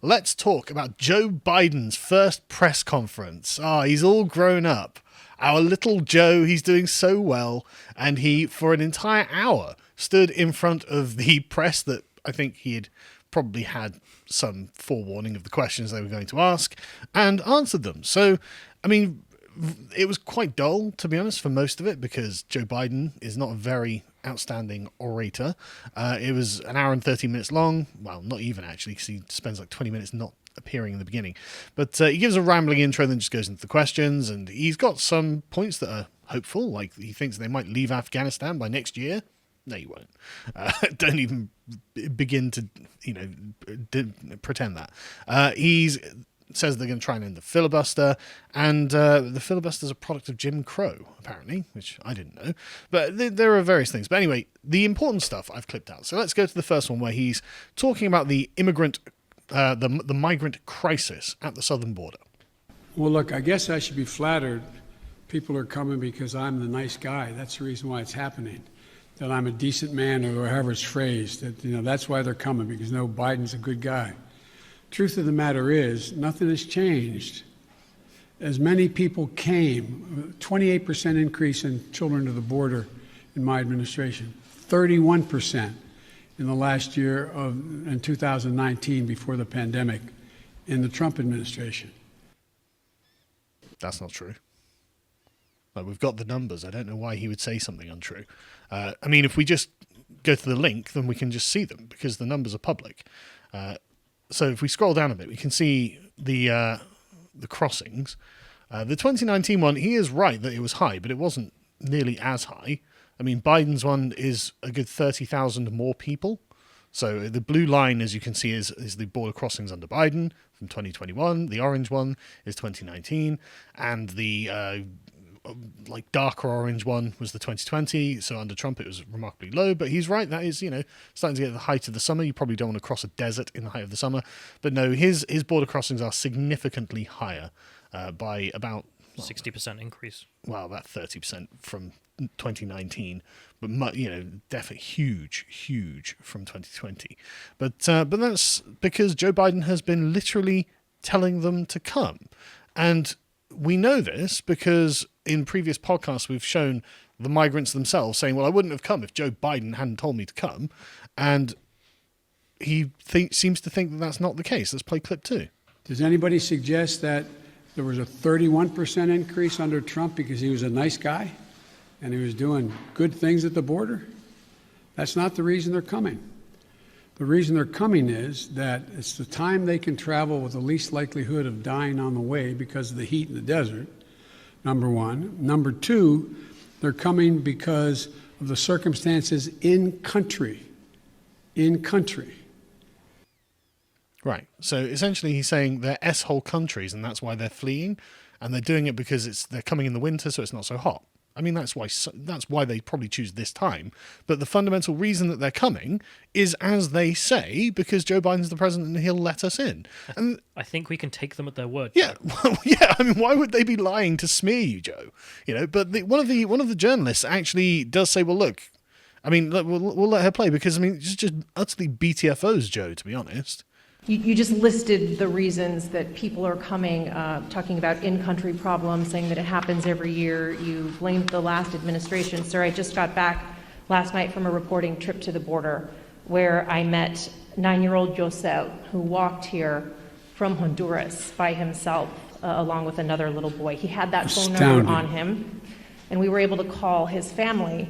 let's talk about Joe Biden's first press conference. He's all grown up. Our little Joe, he's doing so well. And he, for an entire hour, stood in front of the press that I think he had probably had some forewarning of the questions they were going to ask and answered them. So, I mean, it was quite dull, to be honest, for most of it, because Joe Biden is not a very outstanding orator. It was an hour and 30 minutes long. Well, not even actually, because he spends like 20 minutes not appearing in the beginning. But he gives a rambling intro, then just goes into the questions, and he's got some points that are hopeful, like he thinks they might leave Afghanistan by next year. No, you won't. Don't even begin to, pretend that. He's says they're going to try and end the filibuster, and the filibuster is a product of Jim Crow, apparently, which I didn't know. But there are various things. But anyway, the important stuff I've clipped out. So let's go to the first one, where he's talking about the the migrant crisis at the southern border. Well, look, I guess I should be flattered. People are coming because I'm the nice guy. That's the reason why it's happening. That I'm a decent man, or however it's phrased. That's why they're coming, because Biden's a good guy. Truth of the matter is, nothing has changed. As many people came, 28% increase in children to the border in my administration, 31% in the last year in 2019 before the pandemic in the Trump administration. That's not true. Like, we've got the numbers. I don't know why he would say something untrue. I mean, if we just go to the link, then we can just see them because the numbers are public. So if we scroll down a bit, we can see the crossings. The 2019 one, he is right that it was high, but it wasn't nearly as high. I mean, Biden's one is a good 30,000 more people. So the blue line, as you can see, is the border crossings under Biden from 2021. The orange one is 2019. And the darker orange one was the 2020. So under Trump, it was remarkably low. But he's right. That is, starting to get the height of the summer. You probably don't want to cross a desert in the height of the summer. But no, his border crossings are significantly higher by about 60% increase. Well, about 30% from 2019, but definitely huge from 2020. But that's because Joe Biden has been literally telling them to come, and we know this because in previous podcasts we've shown the migrants themselves saying, "Well, I wouldn't have come if Joe Biden hadn't told me to come," and he seems to think that that's not the case. Let's play clip 2. Does anybody suggest that there was a 31% increase under Trump because he was a nice guy and he was doing good things at the border? That's not the reason they're coming. The reason they're coming is that it's the time they can travel with the least likelihood of dying on the way because of the heat in the desert, number one. Number two, they're coming because of the circumstances in country. In country. Right. So essentially he's saying they're S-hole countries and that's why they're fleeing, and they're doing it because they're coming in the winter so it's not so hot. I mean, that's why they probably choose this time. But the fundamental reason that they're coming is, as they say, because Joe Biden's the president and he'll let us in. And I think we can take them at their word. Yeah, well, yeah. I mean, why would they be lying to smear you, Joe? But one of the journalists actually does say, well, look, I mean, we'll let her play because I mean, it's just utterly BTFOs, Joe. To be honest. You just listed the reasons that people are coming, talking about in-country problems, saying that it happens every year. You blamed the last administration. Sir, I just got back last night from a reporting trip to the border where I met 9-year-old Josel, who walked here from Honduras by himself, along with another little boy. He had that phone number on him, and we were able to call his family.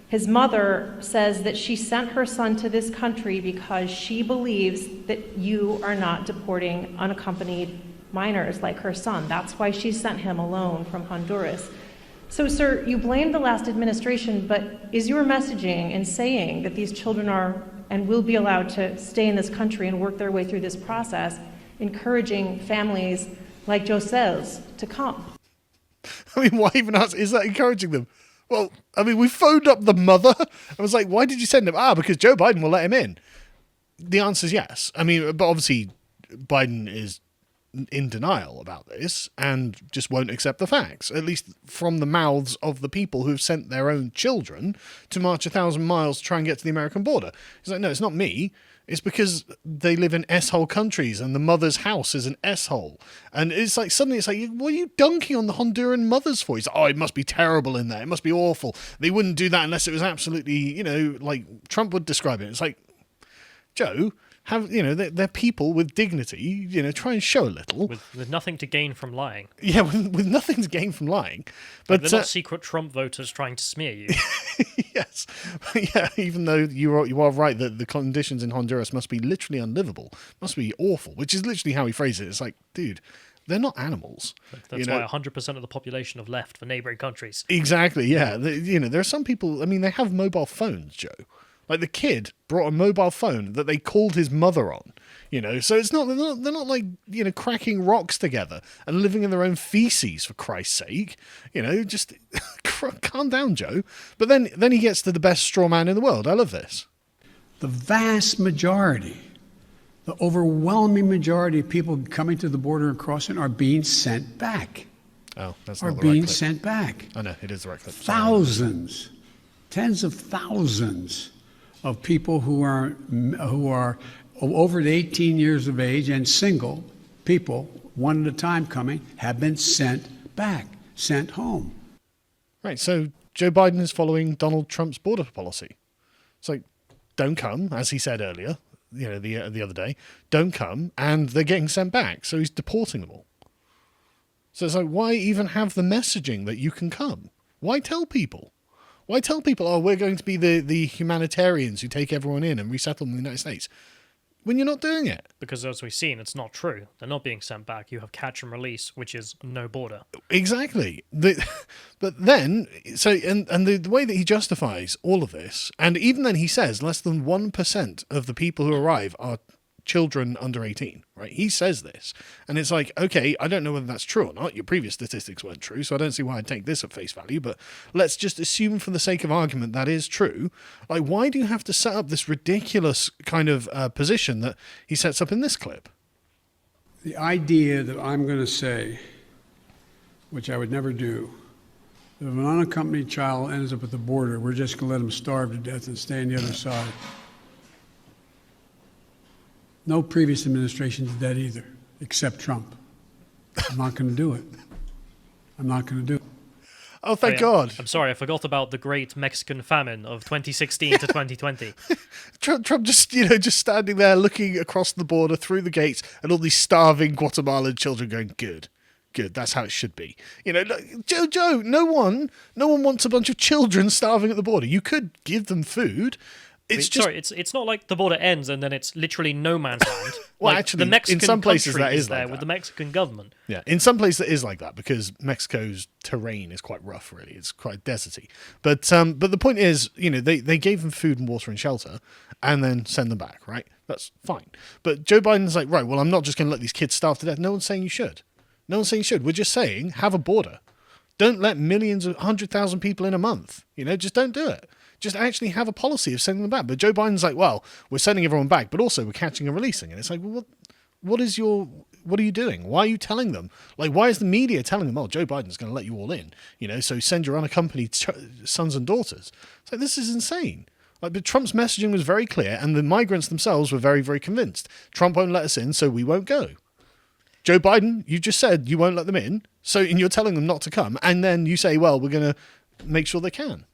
His mother says that she sent her son to this country because she believes that you are not deporting unaccompanied minors like her son. That's why she sent him alone from Honduras. So, sir, you blame the last administration, but is your messaging in saying that these children are and will be allowed to stay in this country and work their way through this process, encouraging families like Josel's to come? I mean, why even ask? Is that encouraging them? Well, I mean, we phoned up the mother. I was like, why did you send him? Because Joe Biden will let him in. The answer is yes. I mean, but obviously Biden is in denial about this and just won't accept the facts, at least from the mouths of the people who've sent their own children to march 1,000 miles to try and get to the American border. He's like, no, it's not me. It's because they live in S-hole countries and the mother's house is an S-hole. And it's like, suddenly it's like, what are you dunking on the Honduran mothers for? He's like, oh, it must be terrible in there. It must be awful. They wouldn't do that unless it was absolutely, like Trump would describe it. It's like, Joe, they're people with dignity, try and show a little. With nothing to gain from lying. Yeah, with nothing to gain from lying. But they're not secret Trump voters trying to smear you. Yes. Yeah, even though you are right that the conditions in Honduras must be literally unlivable, must be awful, which is literally how he phrased it. It's like, dude, they're not animals. That's why 100% of the population have left for neighboring countries. Exactly, yeah. There are some people, they have mobile phones, Joe. Like the kid brought a mobile phone that they called his mother on, So it's not they're not like cracking rocks together and living in their own feces for Christ's sake, Just calm down, Joe. But then he gets to the best straw man in the world. I love this. The vast majority, the overwhelming majority of people coming to the border and crossing are being sent back. Oh, that's are not the right being clip. sent back. Oh no, it is the right clip. Thousands, tens of thousands of people who are over 18 years of age and single people, one at a time coming, have been sent back, sent home. Right, so Joe Biden is following Donald Trump's border policy. It's like, don't come, as he said earlier, the other day, don't come, and they're getting sent back, so he's deporting them all. So it's like, why even have the messaging that you can come? Why tell people? Why tell people, oh, we're going to be the humanitarians who take everyone in and resettle them in the United States, when you're not doing it? Because as we've seen, it's not true. They're not being sent back. You have catch and release, which is no border. Exactly. But then, the way that he justifies all of this, and even then he says less than 1% of the people who arrive are children under 18, right? He says this. And it's like, okay, I don't know whether that's true or not. Your previous statistics weren't true, so I don't see why I'd take this at face value, but let's just assume for the sake of argument that is true. Like, why do you have to set up this ridiculous kind of position that he sets up in this clip? The idea that I'm going to say, which I would never do, that if an unaccompanied child ends up at the border, we're just going to let them starve to death and stay on the other side. No previous administration did that either, except Trump. I'm not going to do it. I'm not going to do it. Oh, thank God. I'm sorry, I forgot about the great Mexican famine of 2016 to 2020. Trump just, just standing there looking across the border through the gates and all these starving Guatemalan children going, good, that's how it should be. Joe, no one wants a bunch of children starving at the border. You could give them food. It's not like the border ends and then it's literally no man's land. Well, like, actually, the Mexican in some places country that is there like that. with the Mexican government. Yeah, in some places it is like that because Mexico's terrain is quite rough. Really, it's quite deserty. But the point is, they gave them food and water and shelter, and then send them back. Right, that's fine. But Joe Biden's like, right, well, I'm not just going to let these kids starve to death. No one's saying you should. No one's saying you should. We're just saying have a border. Don't let millions of 100,000 people in a month. Just don't do it. Just actually have a policy of sending them back. But Joe Biden's like, well, we're sending everyone back, but also we're catching and releasing. And it's like, well, what are you doing? Why are you telling them? Like, why is the media telling them, oh, Joe Biden's going to let you all in? So send your unaccompanied sons and daughters. It's like, this is insane. But Trump's messaging was very clear, and the migrants themselves were very, very convinced. Trump won't let us in, so we won't go. Joe Biden, you just said you won't let them in, and you're telling them not to come, and then you say, well, we're going to make sure they can.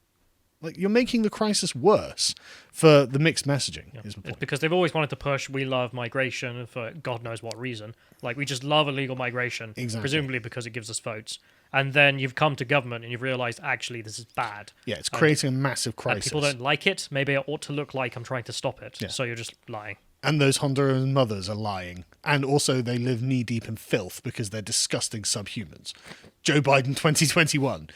Like, you're making the crisis worse for the mixed messaging. Yeah. Is the point. It's because they've always wanted to push we love migration for God knows what reason. Like, we just love illegal migration, presumably because it gives us votes. And then you've come to government and you've realised, actually, this is bad. Yeah, it's creating a massive crisis. And people don't like it. Maybe it ought to look like I'm trying to stop it. Yeah. So you're just lying. And those Honduran mothers are lying. And also they live knee-deep in filth because they're disgusting subhumans. Joe Biden 2021.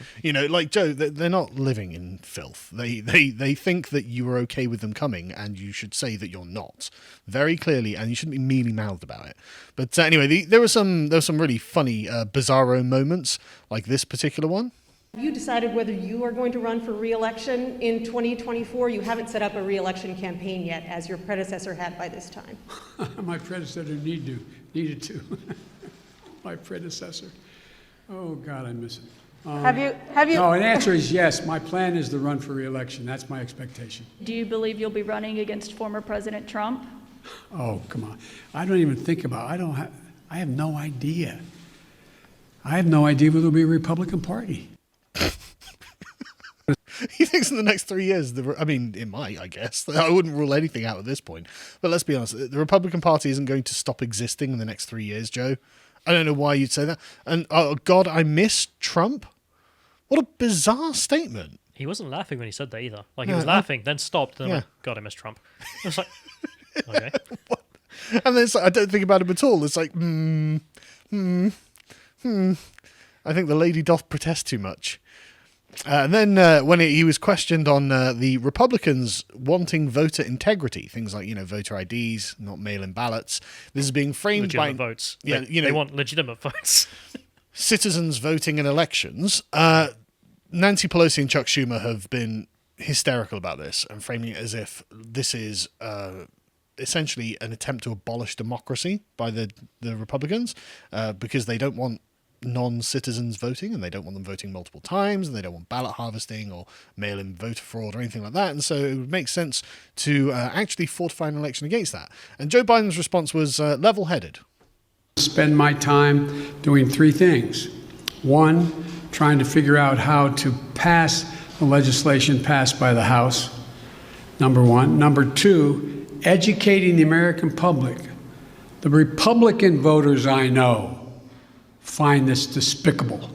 Joe, they're not living in filth. They think that you are okay with them coming and you should say that you're not. Very clearly, and you shouldn't be mealy-mouthed about it. But anyway, there were some really funny, bizarro moments, like this particular one. Have you decided whether you are going to run for re-election in 2024? You haven't set up a re-election campaign yet, as your predecessor had by this time. My predecessor needed to. My predecessor. Oh, God, I miss him. Have you? No, an answer is yes. My plan is to run for re-election. That's my expectation. Do you believe you'll be running against former President Trump? Oh, come on. I don't even think about it. I have no idea. I have no idea whether there'll be a Republican Party. He thinks in the next 3 years, it might, I guess. I wouldn't rule anything out at this point. But let's be honest, the Republican Party isn't going to stop existing in the next 3 years, Joe. I don't know why you'd say that. And, oh, God, I miss Trump? What a bizarre statement. He wasn't laughing when he said that either. Like, he was laughing, then stopped, then went, God, I miss Trump. I was like, okay. And then it's like, I don't think about him at all. It's like, I think the lady doth protest too much. And then when he was questioned on the Republicans wanting voter integrity, things like, voter IDs, not mail-in ballots, this is being framed legitimate votes. Yeah, they want legitimate votes. Citizens voting in elections. Nancy Pelosi and Chuck Schumer have been hysterical about this and framing it as if this is essentially an attempt to abolish democracy by the Republicans because they don't want non-citizens voting, and they don't want them voting multiple times, and they don't want ballot harvesting or mail-in voter fraud or anything like that. And so it would make sense to actually fortify an election against that. And Joe Biden's response was level-headed. Spend my time doing three things. One, trying to figure out how to pass the legislation passed by the House, number one. Number two, educating the American public. The Republican voters I know find this despicable.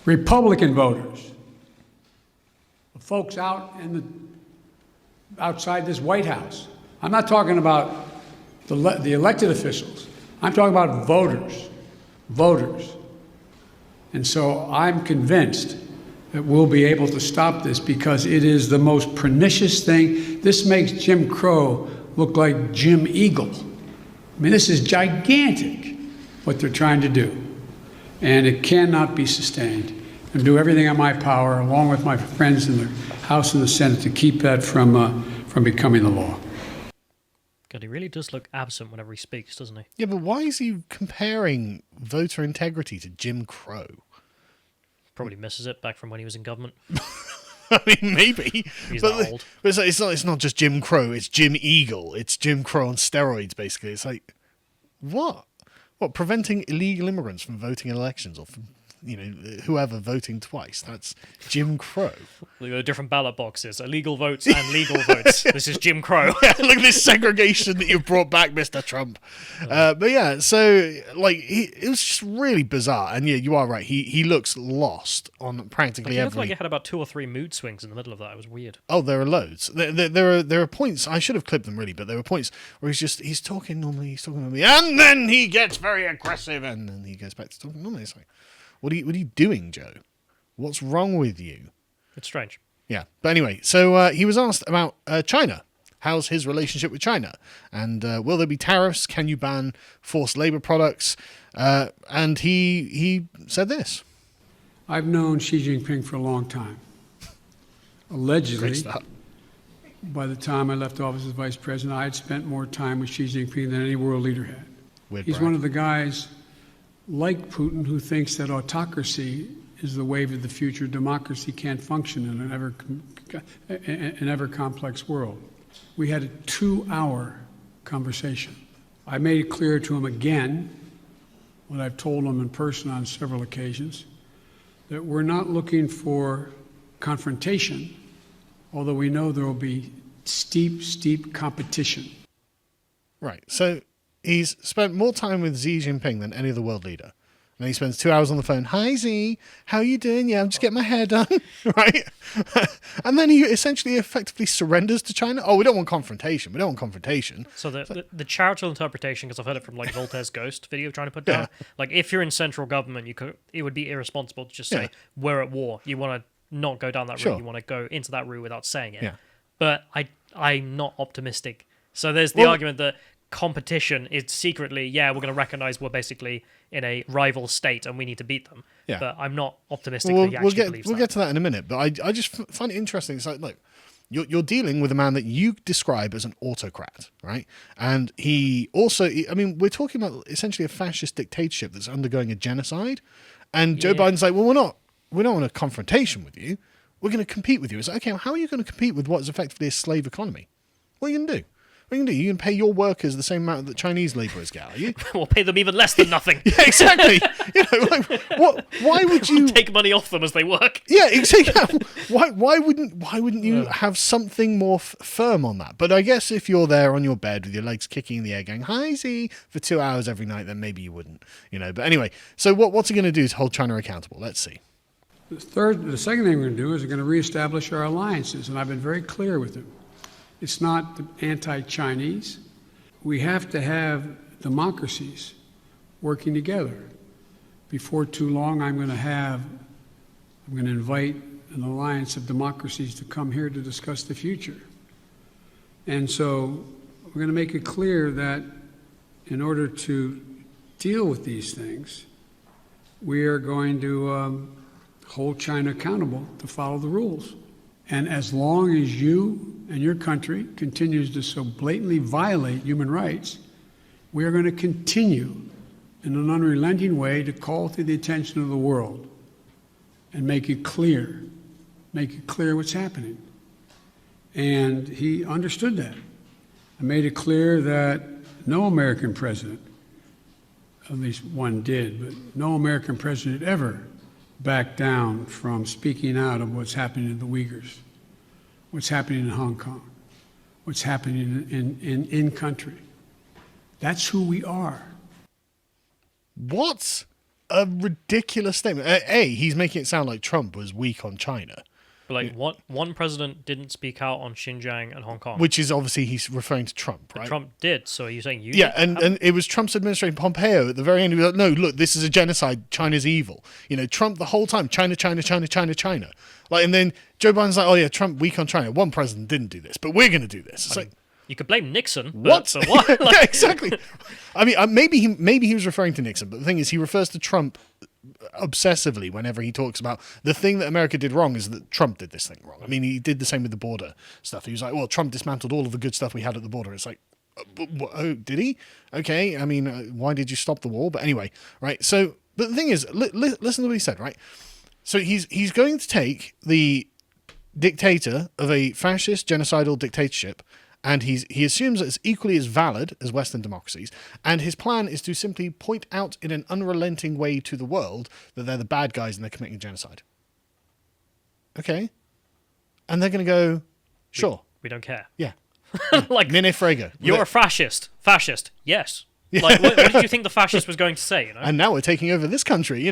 Republican voters, the folks outside this White House. I'm not talking about the elected officials. I'm talking about voters. And so I'm convinced that we'll be able to stop this because it is the most pernicious thing. This makes Jim Crow look like Jim Eagle. I mean, this is gigantic, what they're trying to do. And it cannot be sustained. And do everything in my power, along with my friends in the House and the Senate, to keep that from becoming the law. God, he really does look absent whenever he speaks, doesn't he? Yeah, but why is he comparing voter integrity to Jim Crow? Probably misses it back from when he was in government. I mean, maybe. He's that old. But it's not just Jim Crow, it's Jim Eagle. It's Jim Crow on steroids, basically. It's like, what? What, preventing illegal immigrants from voting in elections or from, whoever voting twice? That's Jim Crow. Look at the different ballot boxes. Illegal votes and legal votes. This is Jim Crow. Yeah, look at this segregation that you've brought back, Mr. Trump. But yeah, so, it was just really bizarre. And yeah, you are right. He looks lost on practically he every... looked like he had about 2 or 3 mood swings in the middle of that. It was weird. Oh, there are loads. There are points, I should have clipped them really, but there were points where he's talking normally, and then he gets very aggressive, and then he goes back to talking normally. It's like, what are you doing, Joe? What's wrong with you? It's strange. Yeah. But anyway, so he was asked about China. How's his relationship with China? And will there be tariffs? Can you ban forced labor products? And he said this. I've known Xi Jinping for a long time. Allegedly, by the time I left office as vice president, I had spent more time with Xi Jinping than any world leader had. He's one of the guys like Putin who thinks that autocracy is the wave of the future. Democracy can't function in an ever complex world. We had a 2-hour conversation. I made it clear to him again, what I've told him in person on several occasions, that we're not looking for confrontation, although we know there will be steep competition. Right. So he's spent more time with Xi Jinping than any other world leader. And he spends 2 hours on the phone. Hi, Xi. How are you doing? Yeah, I'm just getting my hair done. Right? And then he essentially effectively surrenders to China. Oh, we don't want confrontation. So the charitable interpretation, because I've heard it from Voltaire's Ghost video trying to put down, if you're in central government, it would be irresponsible to just say, we're at war. You want to not go down that route. You want to go into that route without saying it. Yeah. But I'm not optimistic. So there's the argument that competition is secretly, we're going to recognize we're basically in a rival state and we need to beat them. Yeah. But I'm not optimistic that he actually believes that. We'll get to that in a minute, but I just find it interesting. It's like, look, you're dealing with a man that you describe as an autocrat, right? And he also, we're talking about essentially a fascist dictatorship that's undergoing a genocide. And Joe Biden's like, well, we don't want a confrontation with you. We're going to compete with you. It's like, okay, well, how are you going to compete with what is effectively a slave economy? What are you going to do? What are you going to do? You can pay your workers the same amount that Chinese labourers get, are you? We'll pay them even less than nothing. Yeah, exactly. What? Why would you take money off them as they work? Yeah, exactly. Why wouldn't you have something more firm on that? But I guess if you're there on your bed with your legs kicking in the air, going "Hi, Z" for 2 hours every night, then maybe you wouldn't. But anyway, so what's he going to do to hold China accountable? Let's see. The second thing we're going to do is we're going to reestablish our alliances, and I've been very clear with him. It's not anti-Chinese. We have to have democracies working together. Before too long, I'm going to invite an alliance of democracies to come here to discuss the future. And so we're going to make it clear that in order to deal with these things, we are going to hold China accountable to follow the rules. And as long as you and your country continues to so blatantly violate human rights, we are going to continue in an unrelenting way to call to the attention of the world and make it clear what's happening. And he understood that. I made it clear that no American president, at least one did, but no American president ever backed down from speaking out of what's happening in the Uyghurs, what's happening in Hong Kong, what's happening in country. That's who we are. What a ridiculous statement. He's making it sound like Trump was weak on China. But one president didn't speak out on Xinjiang and Hong Kong. Which is obviously he's referring to Trump, right? But Trump did, so you're saying you Yeah, and it was Trump's administration, Pompeo, at the very end, he was like, no, look, this is a genocide, China's evil. Trump the whole time, China. And then Joe Biden's like, oh yeah, Trump weak on China. One president didn't do this, but we're going to do this. It's you could blame Nixon. What? But what? Yeah, exactly. I mean, maybe he was referring to Nixon, but the thing is, he refers to Trump obsessively whenever he talks about the thing that America did wrong is that Trump did this thing wrong. I mean, he did the same with the border stuff. He was like, well, Trump dismantled all of the good stuff we had at the border. It's like, oh, did he? Okay, I mean, why did you stop the war? But anyway, right? So, but the thing is, listen to what he said, right? So he's going to take the dictator of a fascist genocidal dictatorship, and he assumes that it's equally as valid as Western democracies, and his plan is to simply point out in an unrelenting way to the world that they're the bad guys and they're committing genocide. Okay. And they're going to go, sure. We don't care. Yeah. Like, Mine frego. You're a fascist. Fascist. Yes. Like, what did you think the fascist was going to say? And now we're taking over this country.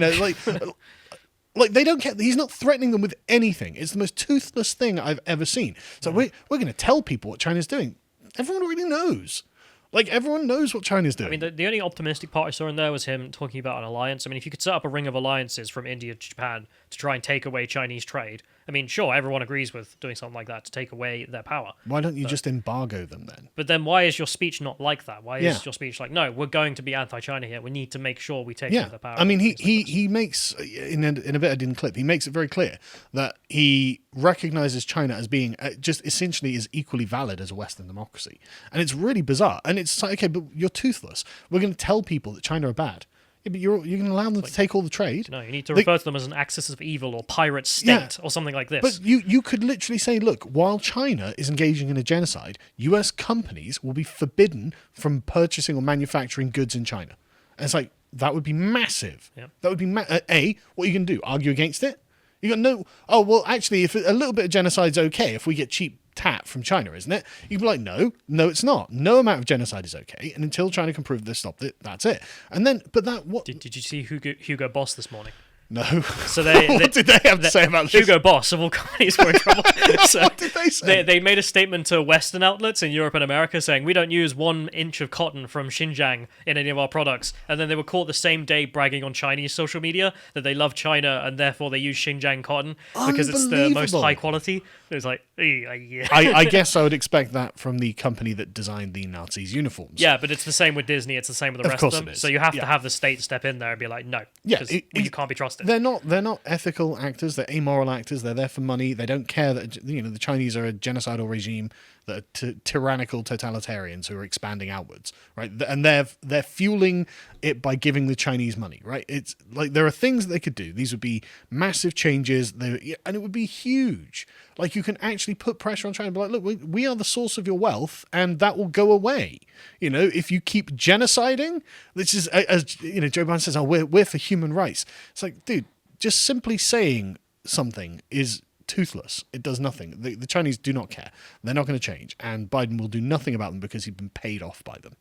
Like they don't care. He's not threatening them with anything. It's the most toothless thing I've ever seen. So we're going to tell people what China's doing. Everyone already knows. Like, everyone knows what China's doing. I mean, the only optimistic part I saw in there was him talking about an alliance. I mean, if you could set up a ring of alliances from India to Japan to try and take away Chinese trade, I mean, sure, everyone agrees with doing something like that to take away their power. Why don't you just embargo them then? But then why is your speech not like that? Why is your speech like, no, we're going to be anti-China here. We need to make sure we take away their power. I mean, he makes, in a bit I didn't clip, he makes it very clear that he recognizes China as being just essentially as equally valid as a Western democracy. And it's really bizarre. And it's like, okay, but you're toothless. We're going to tell people that China are bad. Yeah, but you're going to allow them to take all the trade. No, you need to refer to them as an axis of evil or pirate state or something like this. But you could literally say, look, while China is engaging in a genocide, US companies will be forbidden from purchasing or manufacturing goods in China. And it's like, that would be massive. Yeah. That would be, what are you going to do? Argue against it? You got no, oh, well, actually, if a little bit of genocide's okay if we get cheap tat from China, isn't it? You'd be like, no, it's not. No amount of genocide is okay. And until China can prove they stopped it, that's it. And then, but that, what? Did you see Hugo Boss this morning? No. So what did they have to say about this? Hugo Boss of all companies were in trouble. So what did they say? They made a statement to Western outlets in Europe and America saying, we don't use 1 inch of cotton from Xinjiang in any of our products. And then they were caught the same day bragging on Chinese social media that they love China and therefore they use Xinjiang cotton because it's the most high quality. It was like, yeah. I guess I would expect that from the company that designed the Nazis' uniforms. Yeah, but it's the same with Disney. It's the same with the rest of them. So you have to have the state step in there and be like, no, because you can't be trusted. They're not ethical actors. They're amoral actors. They're there for money. They don't care that the Chinese are a genocidal regime. that are tyrannical totalitarians who are expanding outwards, right? And they're fueling it by giving the Chinese money, right? It's like there are things that they could do. These would be massive changes, and it would be huge. Like you can actually put pressure on China and be like, look, we are the source of your wealth, and that will go away. You know, if you keep genociding, this is, as you know, Joe Biden says, oh, we're for human rights. It's like, dude, just simply saying something is toothless. It does nothing. The Chinese do not care. They're not going to change, and Biden will do nothing about them because he's been paid off by them.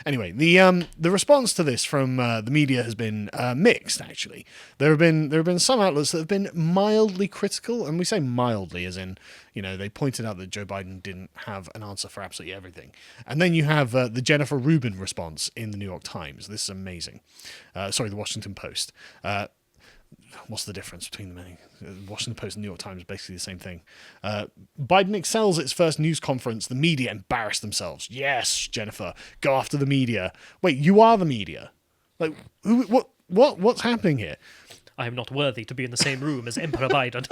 Anyway, the response to this from the media has been mixed. Actually, there have been some outlets that have been mildly critical, and we say mildly as in, you know, they pointed out that Joe Biden didn't have an answer for absolutely everything. And then you have the Jennifer Rubin response in the New York Times. This is amazing. The Washington Post. What's the difference between them? Washington Post and New York Times are basically the same thing. Biden excels at its first news conference. The media embarrassed themselves. Yes, Jennifer, go after the media. Wait, you are the media. Like, what's happening here? I am not worthy to be in the same room as Emperor Biden.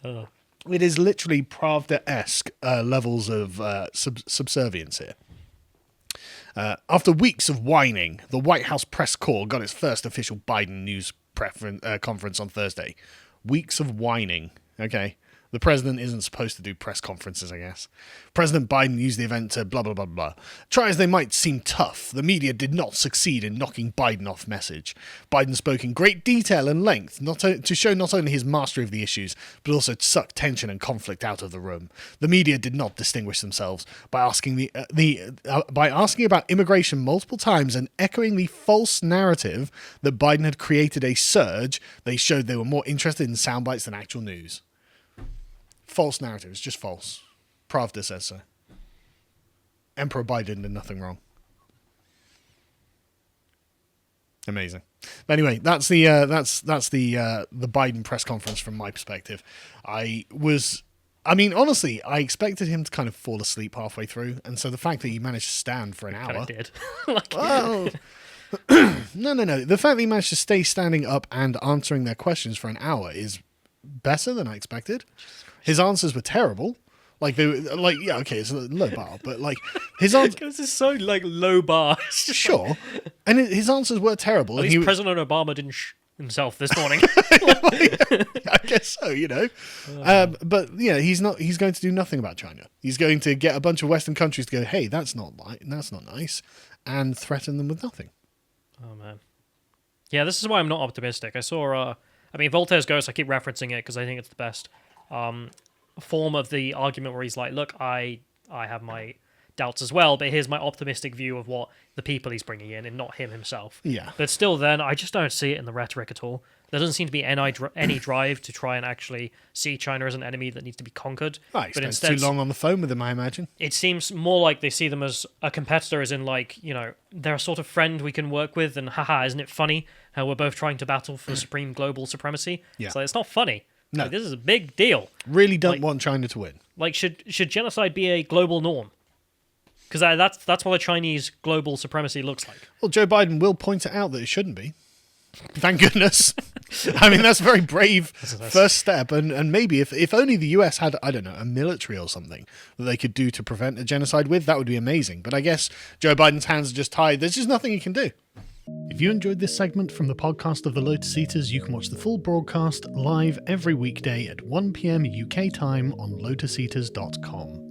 Well, it is literally Pravda-esque levels of subservience here. After weeks of whining, the White House press corps got its first official Biden news conference on Thursday. Weeks of whining. Okay. The president isn't supposed to do press conferences, I guess. President Biden used the event to blah, blah, blah, blah. Try as they might seem tough, the media did not succeed in knocking Biden off message. Biden spoke in great detail and length, to show not only his mastery of the issues, but also to suck tension and conflict out of the room. The media did not distinguish themselves by asking by asking about immigration multiple times and echoing the false narrative that Biden had created a surge. They showed they were more interested in sound bites than actual news. False narrative. It's just false. Pravda says so. Emperor Biden did nothing wrong. Amazing. But anyway, that's the Biden press conference from my perspective. Honestly, I expected him to kind of fall asleep halfway through, and so the fact that he managed to stand for an hour. Kind of did. Well, no. The fact that he managed to stay standing up and answering their questions for an hour is better than I expected. His answers were terrible. It's a low bar, but his answers. This is so low bar. Sure, and his answers were terrible. At least President Obama didn't himself this morning. I guess so, you know. But yeah, he's going to do nothing about China. He's going to get a bunch of Western countries to go, hey, that's not nice, and threaten them with nothing. Oh man, yeah, this is why I'm not optimistic. I saw, Voltaire's Ghost. I keep referencing it because I think it's the best form of the argument where he's like, look, I have my doubts as well, but here's my optimistic view of what the people he's bringing in and not him himself. Yeah. But still then, I just don't see it in the rhetoric at all. There doesn't seem to be any drive to try and actually see China as an enemy that needs to be conquered. Right, but instead, too long on the phone with them, I imagine. It seems more like they see them as a competitor, as in they're a sort of friend we can work with, and haha, isn't it funny how we're both trying to battle for supreme global supremacy? Yeah. It's not funny. No. This is a big deal. Really don't want China to win. Should genocide be a global norm? Because that's what a Chinese global supremacy looks like. Well, Joe Biden will point it out that it shouldn't be. Thank goodness. That's a very brave first step. And maybe if only the US had, I don't know, a military or something that they could do to prevent a genocide with, that would be amazing. But I guess Joe Biden's hands are just tied. There's just nothing he can do. If you enjoyed this segment from the podcast of the Lotus Eaters, you can watch the full broadcast live every weekday at 1 p.m. UK time on lotuseaters.com.